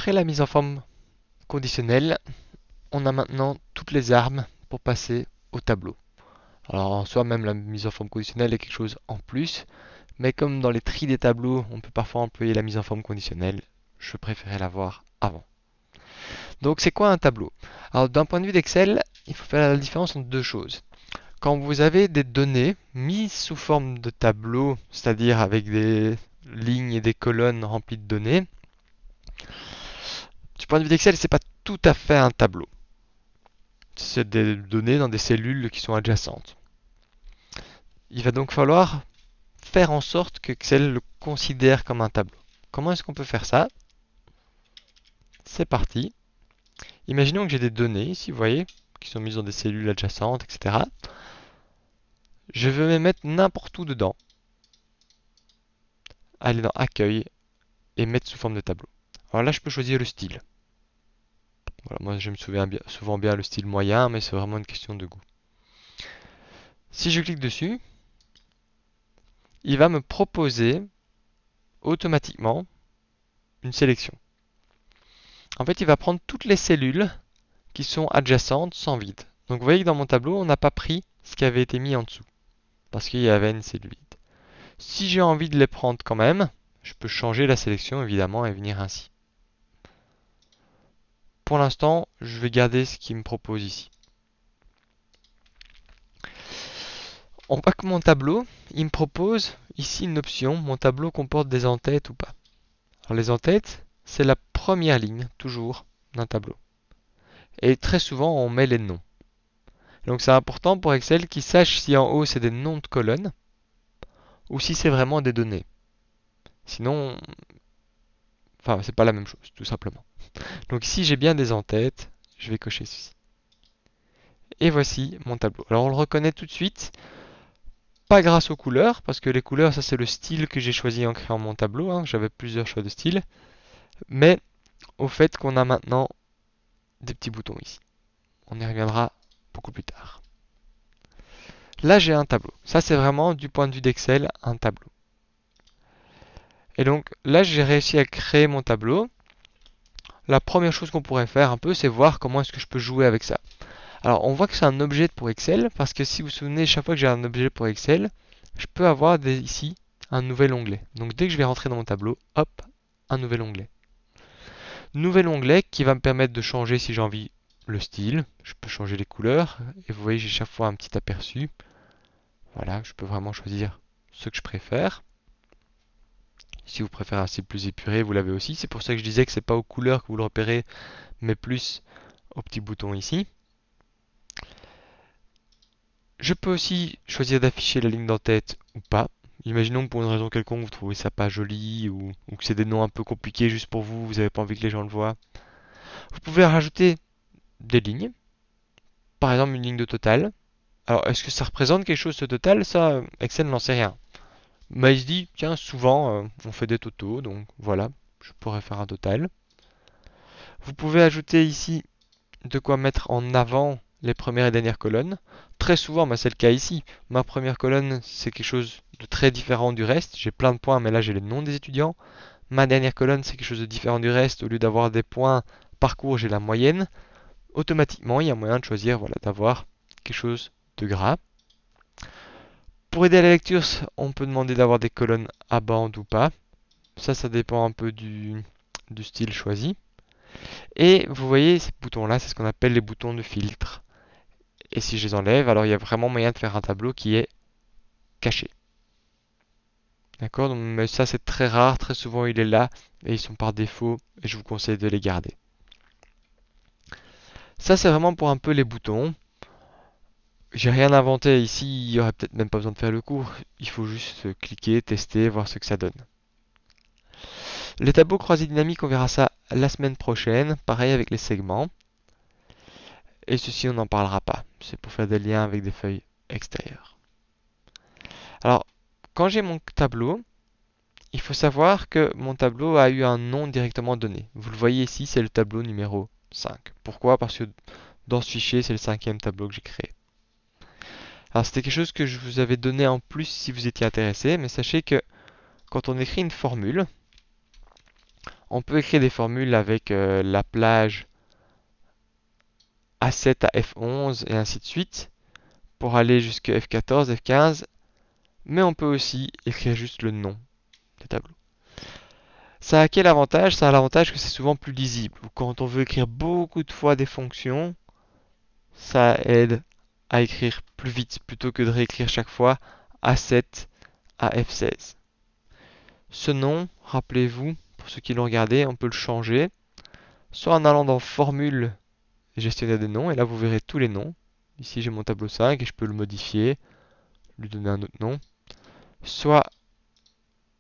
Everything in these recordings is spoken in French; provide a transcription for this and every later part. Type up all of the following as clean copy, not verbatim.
Après la mise en forme conditionnelle, on a maintenant toutes les armes pour passer au tableau. Alors en soi, même la mise en forme conditionnelle est quelque chose en plus, mais comme dans les tris des tableaux, on peut parfois employer la mise en forme conditionnelle, je préférais l'avoir avant. Donc c'est quoi un tableau? Alors d'un point de vue d'Excel, il faut faire la différence entre deux choses. Quand vous avez des données mises sous forme de tableau, c'est-à-dire avec des lignes et des colonnes remplies de données, du point de vue d'Excel, c'est pas tout à fait un tableau. C'est des données dans des cellules qui sont adjacentes. Il va donc falloir faire en sorte que Excel le considère comme un tableau. Comment est-ce qu'on peut faire ça? C'est parti. Imaginons que j'ai des données ici, vous voyez, qui sont mises dans des cellules adjacentes, etc. Je veux les mettre n'importe où dedans. Aller dans Accueil et mettre sous forme de tableau. Alors là, je peux choisir le style. Voilà, moi, je me souviens souvent bien le style moyen, mais c'est vraiment une question de goût. Si je clique dessus, il va me proposer automatiquement une sélection. En fait, il va prendre toutes les cellules qui sont adjacentes sans vide. Donc vous voyez que dans mon tableau, on n'a pas pris ce qui avait été mis en dessous, parce qu'il y avait une cellule vide. Si j'ai envie de les prendre quand même, je peux changer la sélection évidemment et venir ainsi. Pour l'instant, je vais garder ce qu'il me propose ici. On voit que mon tableau, il me propose ici une option, mon tableau comporte des en-têtes ou pas. Alors les en-têtes, c'est la première ligne, toujours, d'un tableau. Et très souvent, on met les noms. Donc c'est important pour Excel qu'il sache si en haut c'est des noms de colonnes ou si c'est vraiment des données. Sinon, enfin, c'est pas la même chose, tout simplement. Donc ici, j'ai bien des en-têtes, je vais cocher ceci. Et voici mon tableau. Alors on le reconnaît tout de suite, pas grâce aux couleurs, parce que les couleurs, ça c'est le style que j'ai choisi en créant mon tableau, hein. J'avais plusieurs choix de style, mais au fait qu'on a maintenant des petits boutons ici. On y reviendra beaucoup plus tard. Là, j'ai un tableau. Ça, c'est vraiment, du point de vue d'Excel, un tableau. Et donc, là, j'ai réussi à créer mon tableau. La première chose qu'on pourrait faire un peu, c'est voir comment est-ce que je peux jouer avec ça. Alors, on voit que c'est un objet pour Excel, parce que si vous vous souvenez, chaque fois que j'ai un objet pour Excel, je peux avoir ici un nouvel onglet. Donc, dès que je vais rentrer dans mon tableau, hop, un nouvel onglet. Nouvel onglet qui va me permettre de changer, si j'ai envie, le style. Je peux changer les couleurs, et vous voyez, j'ai chaque fois un petit aperçu. Voilà, je peux vraiment choisir ce que je préfère. Si vous préférez un style plus épuré, vous l'avez aussi. C'est pour ça que je disais que c'est pas aux couleurs que vous le repérez, mais plus aux petits boutons ici. Je peux aussi choisir d'afficher la ligne d'en-tête ou pas. Imaginons que pour une raison quelconque, vous trouvez ça pas joli ou que c'est des noms un peu compliqués juste pour vous, vous n'avez pas envie que les gens le voient. Vous pouvez rajouter des lignes, par exemple une ligne de total. Alors, est-ce que ça représente quelque chose ce total? Ça, Excel n'en sait rien. Mais il se dit, tiens, souvent on fait des totaux, donc voilà, je pourrais faire un total. Vous pouvez ajouter ici de quoi mettre en avant les premières et dernières colonnes. Très souvent, c'est le cas ici. Ma première colonne, c'est quelque chose de très différent du reste. J'ai plein de points, mais là j'ai les noms des étudiants. Ma dernière colonne, c'est quelque chose de différent du reste. Au lieu d'avoir des points parcours, j'ai la moyenne. Automatiquement, il y a moyen de choisir voilà, d'avoir quelque chose de gras. Pour aider à la lecture, on peut demander d'avoir des colonnes à bande ou pas. Ça dépend un peu du style choisi. Et vous voyez, ces boutons-là, c'est ce qu'on appelle les boutons de filtre. Et si je les enlève, alors il y a vraiment moyen de faire un tableau qui est caché. D'accord? Mais ça, c'est très rare. Très souvent, il est là et ils sont par défaut et je vous conseille de les garder. Ça, c'est vraiment pour un peu les boutons. J'ai rien inventé ici. Il y aurait peut-être même pas besoin de faire le cours. Il faut juste cliquer, tester, voir ce que ça donne. Les tableaux croisés dynamiques, on verra ça la semaine prochaine. Pareil avec les segments. Et ceci, on n'en parlera pas. C'est pour faire des liens avec des feuilles extérieures. Alors, quand j'ai mon tableau, il faut savoir que mon tableau a eu un nom directement donné. Vous le voyez ici, c'est le tableau numéro 5. Pourquoi? Parce que dans ce fichier, c'est le cinquième tableau que j'ai créé. Alors, c'était quelque chose que je vous avais donné en plus si vous étiez intéressé, mais sachez que quand on écrit une formule, On peut écrire des formules avec la plage A7 à F11 et ainsi de suite pour aller jusqu'à F14, F15, mais on peut aussi écrire juste le nom des tableaux. Ça a quel avantage? Ça a l'avantage que c'est souvent plus lisible. Quand on veut écrire beaucoup de fois des fonctions, ça aide à écrire plus vite plutôt que de réécrire chaque fois A7 à F16. Ce nom, rappelez-vous, pour ceux qui l'ont regardé, on peut le changer, soit en allant dans Formule, gestionnaire des noms, et là vous verrez tous les noms. Ici j'ai mon tableau 5 et je peux le modifier, lui donner un autre nom. Soit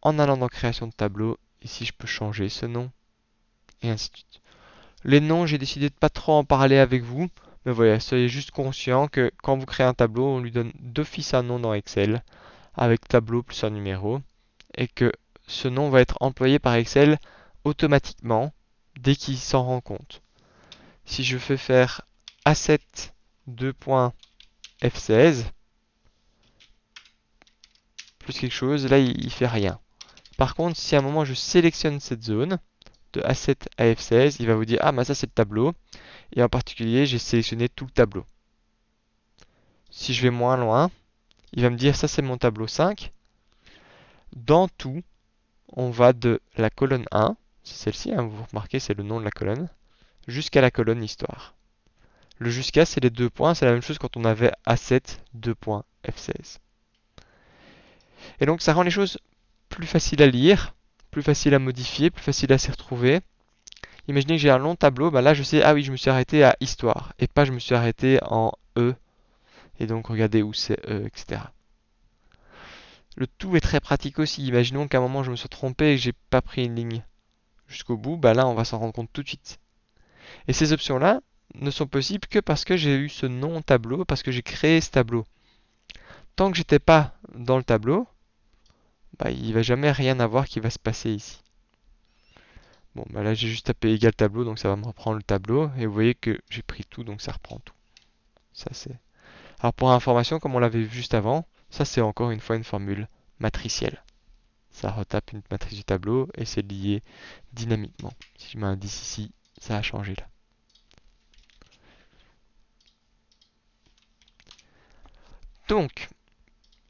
en allant dans Création de tableau, ici je peux changer ce nom, et ainsi de suite. Les noms, j'ai décidé de pas trop en parler avec vous, mais voilà, soyez juste conscient que quand vous créez un tableau, on lui donne d'office un nom dans Excel, avec tableau plus un numéro, et que ce nom va être employé par Excel automatiquement dès qu'il s'en rend compte. Si je fais faire A7 2.F16 plus quelque chose, là il fait rien. Par contre, si à un moment je sélectionne cette zone de A7 à F16, il va vous dire ah bah ça c'est le tableau, et en particulier j'ai sélectionné tout le tableau. Si je vais moins loin, il va me dire ça c'est mon tableau 5. Dans tout, on va de la colonne 1, c'est celle-ci, hein, vous remarquez c'est le nom de la colonne, jusqu'à la colonne histoire. Le jusqu'à c'est les deux points, c'est la même chose quand on avait A7 2.F16. Et donc ça rend les choses plus faciles à lire, plus faciles à modifier, plus faciles à s'y retrouver. Imaginez que j'ai un long tableau, bah là je sais, ah oui, je me suis arrêté à histoire, et pas je me suis arrêté en E, et donc regardez où c'est E, etc. Le tout est très pratique aussi. Imaginons qu'à un moment je me sois trompé et que j'ai pas pris une ligne jusqu'au bout, bah là on va s'en rendre compte tout de suite. Et ces options-là ne sont possibles que parce que j'ai eu ce nom tableau, parce que j'ai créé ce tableau. Tant que j'étais pas dans le tableau, bah, il va jamais rien avoir qui va se passer ici. Bon, bah là j'ai juste tapé égal tableau, donc ça va me reprendre le tableau, et vous voyez que j'ai pris tout, donc ça reprend tout. Ça c'est. Alors pour information, comme on l'avait vu juste avant, ça c'est encore une fois une formule matricielle. Ça retape une matrice du tableau et c'est lié dynamiquement. Si je mets un 10 ici, ça a changé là. Donc,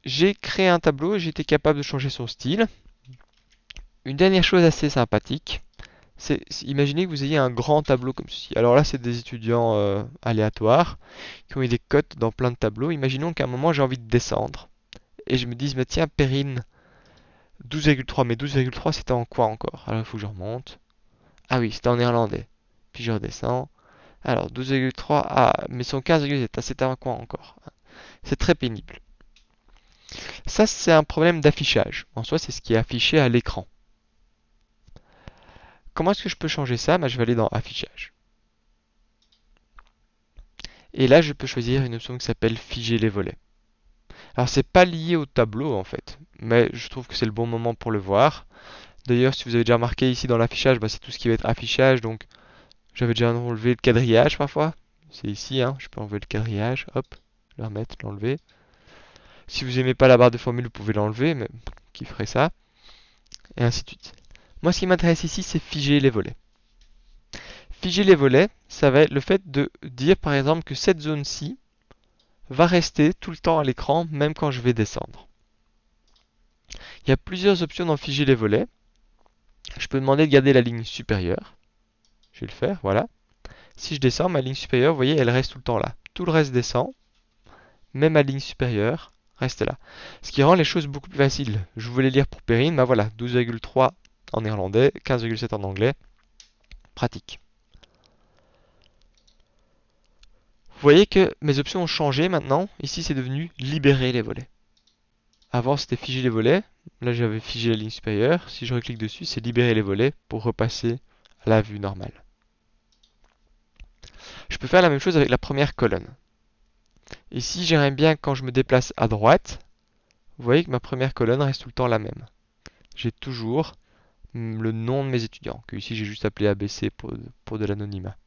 j'ai créé un tableau et j'ai été capable de changer son style. Une dernière chose assez sympathique, c'est imaginez que vous ayez un grand tableau comme ceci. Alors là, c'est des étudiants aléatoires qui ont eu des cotes dans plein de tableaux. Imaginons qu'à un moment, j'ai envie de descendre. Et je me dis, mais tiens, Perrine, 12,3. Mais 12,3, c'était en quoi encore? Alors, il faut que je remonte. Ah oui, c'était en néerlandais. Puis je redescends. Alors, 12,3. Ah, mais son 15,7. Ah, c'était en quoi encore? C'est très pénible. Ça, c'est un problème d'affichage. En soi, c'est ce qui est affiché à l'écran. Comment est-ce que je peux changer ça? Je vais aller dans Affichage. Et là, je peux choisir une option qui s'appelle Figer les volets. Alors, c'est pas lié au tableau en fait, mais je trouve que c'est le bon moment pour le voir. D'ailleurs, si vous avez déjà remarqué ici dans l'affichage, c'est tout ce qui va être affichage. Donc, j'avais déjà enlevé le quadrillage parfois. C'est ici, hein, je peux enlever le quadrillage, hop, le remettre, l'enlever. Si vous n'aimez pas la barre de formule, vous pouvez l'enlever, mais qui ferait ça? Et ainsi de suite. Moi, ce qui m'intéresse ici, c'est figer les volets. Figer les volets, ça va être le fait de dire par exemple que cette zone-ci va rester tout le temps à l'écran, même quand je vais descendre. Il y a plusieurs options dans figer les volets. Je peux demander de garder la ligne supérieure. Je vais le faire, voilà. Si je descends, ma ligne supérieure, vous voyez, elle reste tout le temps là. Tout le reste descend, mais ma ligne supérieure reste là. Ce qui rend les choses beaucoup plus faciles. Je voulais lire pour Perrine, voilà, 12,3 en néerlandais, 15,7 en anglais. Pratique. Vous voyez que mes options ont changé maintenant. Ici, c'est devenu libérer les volets. Avant, c'était figer les volets. Là, j'avais figé la ligne supérieure. Si je reclique dessus, c'est libérer les volets pour repasser à la vue normale. Je peux faire la même chose avec la première colonne. Ici, j'aimerais bien quand je me déplace à droite, vous voyez que ma première colonne reste tout le temps la même. J'ai toujours le nom de mes étudiants, que ici j'ai juste appelé ABC pour de l'anonymat.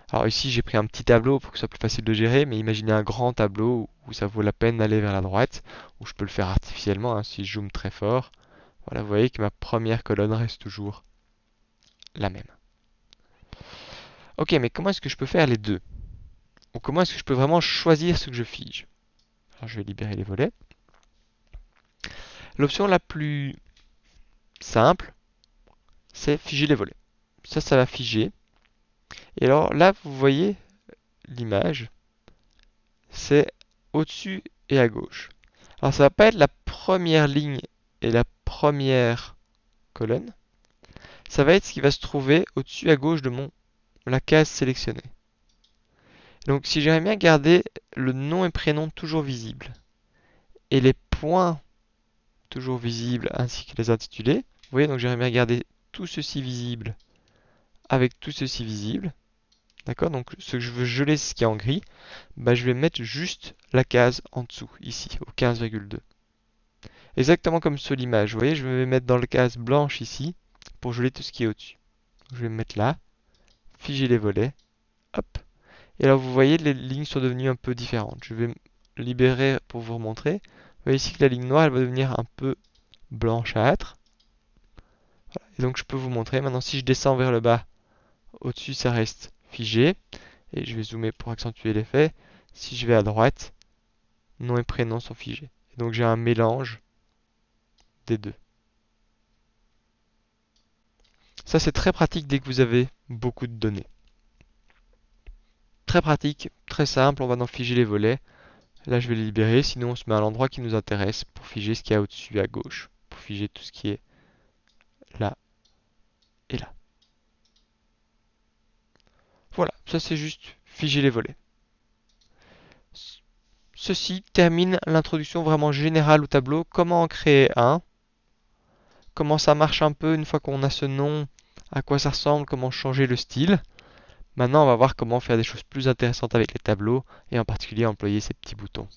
Alors ici j'ai pris un petit tableau pour que ce soit plus facile de gérer, mais imaginez un grand tableau où ça vaut la peine d'aller vers la droite, où je peux le faire artificiellement, hein, si je zoome très fort. Voilà, vous voyez que ma première colonne reste toujours la même. Ok, mais comment est-ce que je peux faire les deux? Ou comment est-ce que je peux vraiment choisir ce que je fige? Alors je vais libérer les volets. L'option la plus simple, c'est figer les volets. Ça va figer. Et alors là, vous voyez l'image, c'est au-dessus et à gauche. Alors ça va pas être la première ligne et la première colonne. Ça va être ce qui va se trouver au-dessus à gauche de la case sélectionnée. Donc si j'aimerais bien garder le nom et prénom toujours visibles et les points toujours visibles ainsi que les intitulés, vous voyez, donc j'aimerais bien garder tout ceci visible avec tout ceci visible. D'accord? Donc ce que je veux geler, ce qui est en gris, bah, je vais mettre juste la case en dessous, ici, au 15,2. Exactement comme sur l'image, vous voyez, je vais mettre dans la case blanche ici, pour geler tout ce qui est au-dessus. Je vais me mettre là, figer les volets, hop. Et alors vous voyez, les lignes sont devenues un peu différentes. Je vais me libérer pour vous remontrer. Vous voyez ici que la ligne noire, elle va devenir un peu blanchâtre. Voilà. Et donc je peux vous montrer. Maintenant, si je descends vers le bas, au-dessus, ça reste figé. Et je vais zoomer pour accentuer l'effet. Si je vais à droite, nom et prénom sont figés. Et donc j'ai un mélange des deux. Ça, c'est très pratique dès que vous avez beaucoup de données. Très pratique, très simple, on va dans figer les volets. Là, je vais les libérer, sinon on se met à l'endroit qui nous intéresse pour figer ce qu'il y a au-dessus à gauche, pour figer tout ce qui est là et là. Voilà, ça c'est juste figer les volets. Ceci termine l'introduction vraiment générale au tableau. Comment en créer un? Comment ça marche un peu une fois qu'on a ce nom? À quoi ça ressemble? Comment changer le style? Maintenant, on va voir comment faire des choses plus intéressantes avec les tableaux et en particulier employer ces petits boutons.